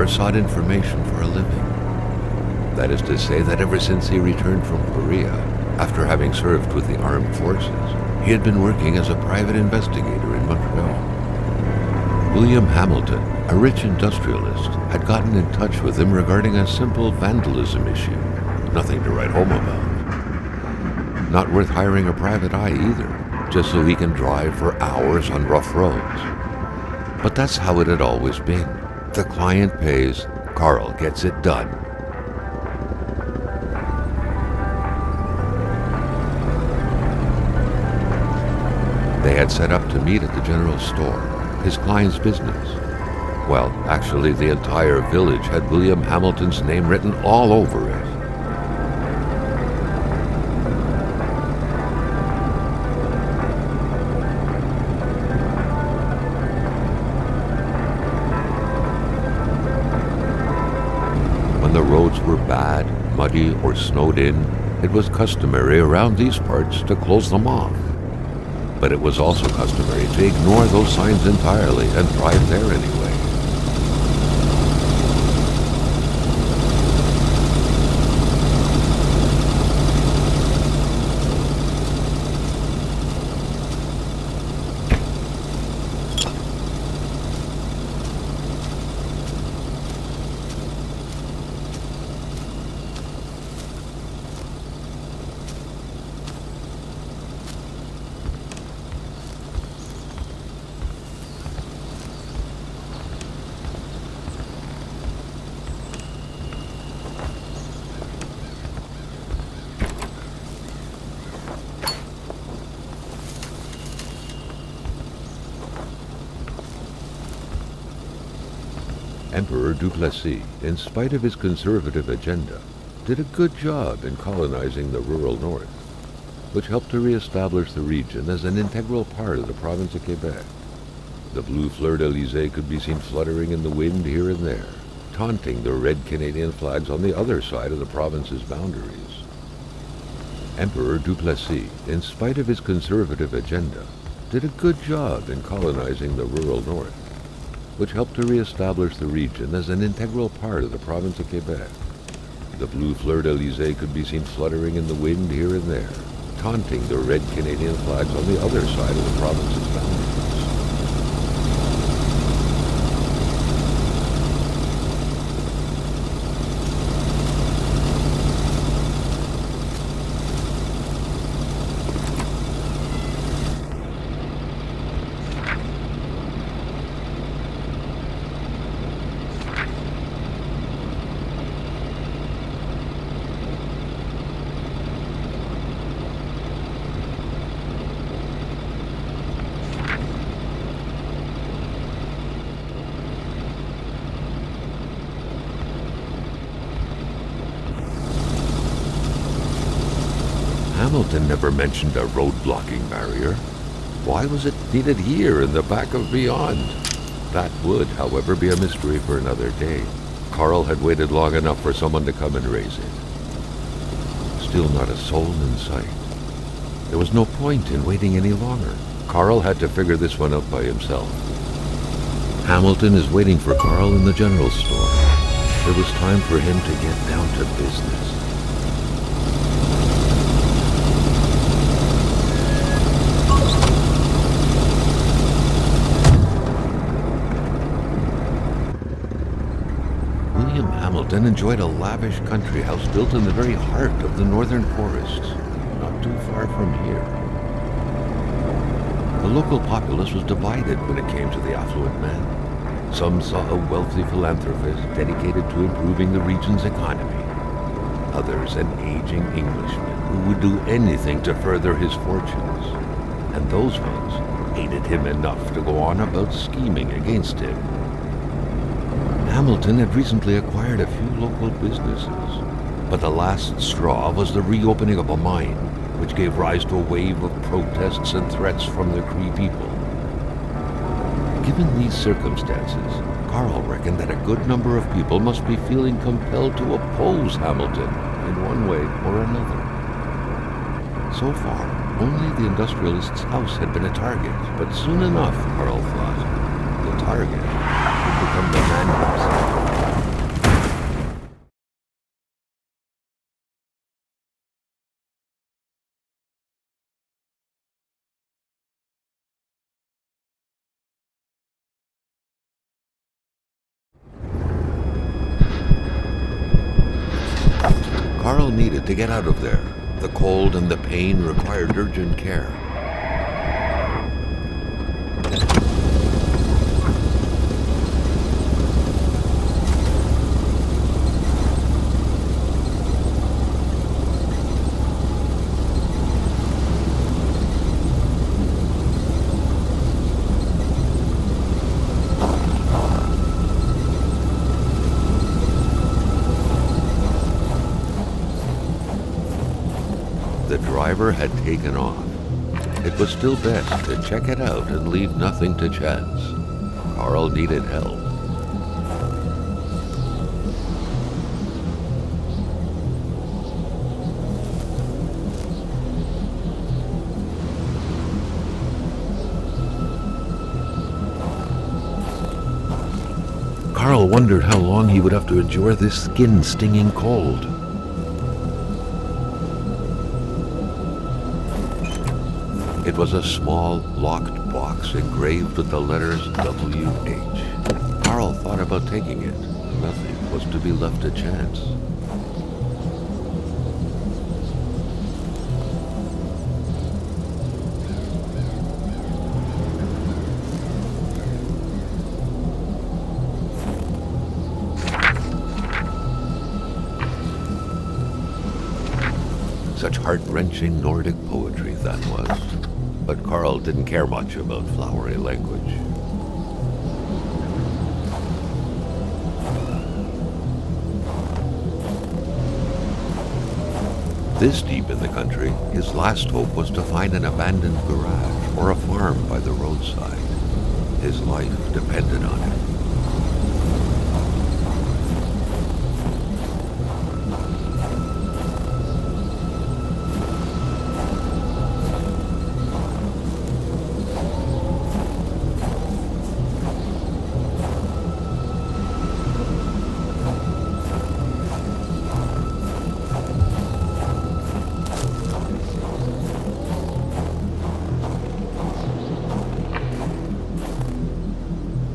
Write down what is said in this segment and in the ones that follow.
Empire sought information for a living. That is to say that ever since he returned from Korea, after having served with the armed forces, he had been working as a private investigator in Montreal. William Hamilton, a rich industrialist, had gotten in touch with him regarding a simple vandalism issue. Nothing to write home about. Not worth hiring a private eye either, just so he can drive for hours on rough roads. But that's how it had always been. The client pays, Carl gets it done. They had set up to meet at the general store, his client's business. Well, actually, the entire village had William Hamilton's name written all over it. When the roads were bad, muddy, or snowed in, it was customary around these parts to close them off. But it was also customary to ignore those signs entirely and drive there anyway. Emperor Duplessis, in spite of his conservative agenda, did a good job in colonizing the rural north, which helped to re-establish the region as an integral part of the province of Quebec. The blue fleur-de-lis could be seen fluttering in the wind here and there, taunting the red Canadian flags on the other side of the province's boundaries. Emperor Duplessis, in spite of his conservative agenda, did a good job in colonizing the rural north, which helped to re-establish the region as an integral part of the province of Quebec. The blue fleur-de-lis could be seen fluttering in the wind here and there, taunting the red Canadian flags on the other side of the province's boundaries. Hamilton never mentioned a road-blocking barrier. Why was it needed here in the back of Beyond? That would, however, be a mystery for another day. Carl had waited long enough for someone to come and raise it. Still not a soul in sight. There was no point in waiting any longer. Carl had to figure this one out by himself. Hamilton is waiting for Carl in the general store. It was time for him to get down to business. Hamilton enjoyed a lavish country house built in the very heart of the northern forests, not too far from here. The local populace was divided when it came to the affluent man. Some saw a wealthy philanthropist dedicated to improving the region's economy. Others an aging Englishman who would do anything to further his fortunes. And those ones hated him enough to go on about scheming against him. Hamilton had recently acquired a few local businesses, but the last straw was the reopening of a mine, which gave rise to a wave of protests and threats from the Cree people. Given these circumstances, Carl reckoned that a good number of people must be feeling compelled to oppose Hamilton in one way or another. So far, only the industrialist's house had been a target, but soon enough, Carl thought, the target would become the man himself. Carl needed to get out of there. The cold and the pain required urgent care. The driver had taken off. It was still best to check it out and leave nothing to chance. Carl needed help. Carl wondered how long he would have to endure this skin-stinging cold. It was a small, locked box engraved with the letters WH. Carl thought about taking it. Nothing was to be left to chance. Such heart-wrenching Nordic poetry that was. But Carl didn't care much about flowery language. This deep in the country, his last hope was to find an abandoned garage or a farm by the roadside. His life depended on it.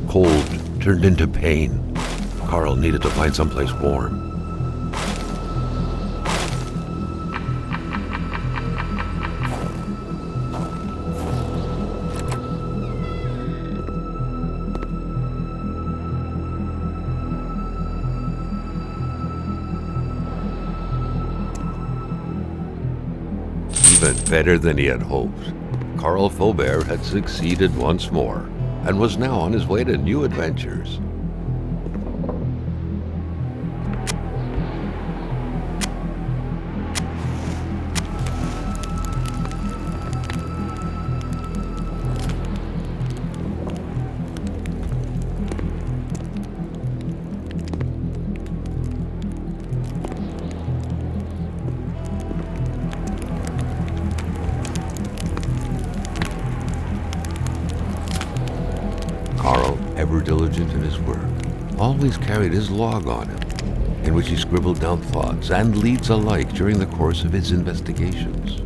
Cold turned into pain. Carl needed to find someplace warm. Even better than he had hoped. Carl Faubert had succeeded once more, and was now on his way to new adventures. Carl, ever diligent in his work, always carried his log on him, in which he scribbled down thoughts and leads alike during the course of his investigations.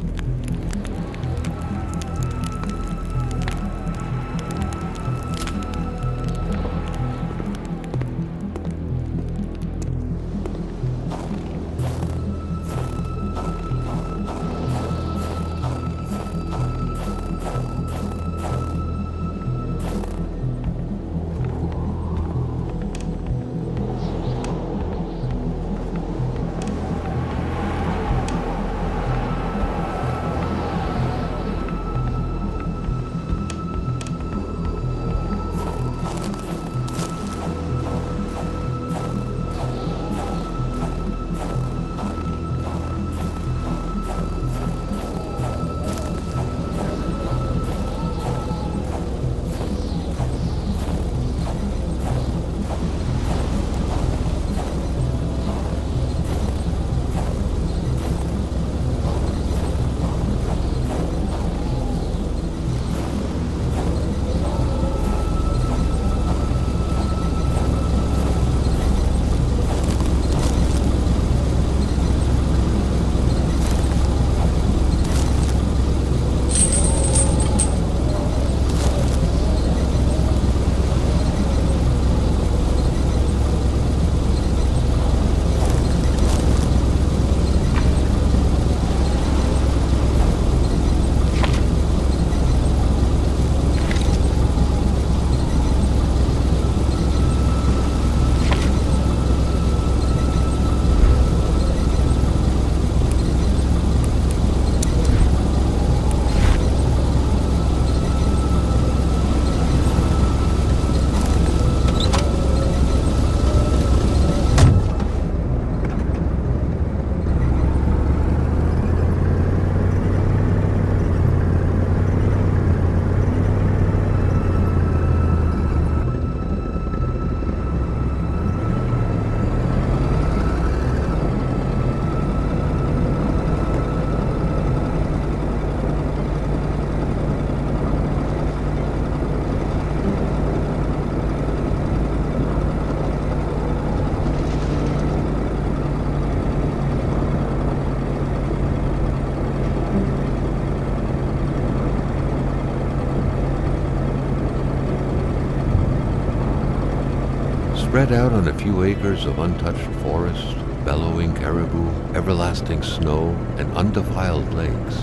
Spread out on a few acres of untouched forest, bellowing caribou, everlasting snow, and undefiled lakes,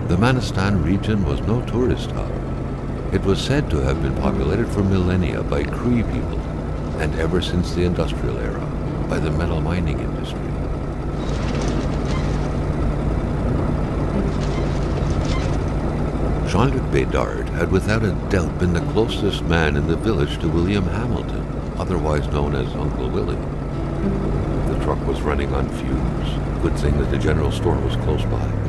the Manistan region was no tourist hub. It was said to have been populated for millennia by Cree people, and ever since the industrial era, by the metal mining industry. Jean-Luc Bédard had without a doubt been the closest man in the village to William Hamilton, otherwise known as Uncle Willie. The truck was running on fumes. Good thing that the general store was close by.